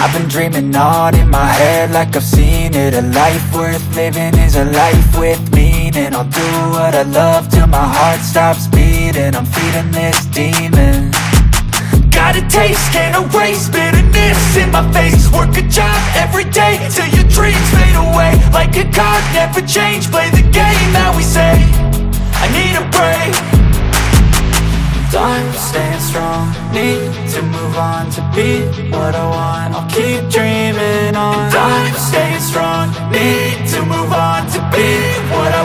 I've been dreaming on in my head like I've seen it. A life worth living is a life with meaning. I'll do what I love till my heart stops beating. I'm feeding this demon. Got a taste, can't erase bitterness in my face. Work a job every day till your dreams fade away. Like a card, never change, play the game that we say. I need a break. Time staying strong, need to move on to be what I want. I'll keep dreaming on. Time staying strong, need to move on to be what I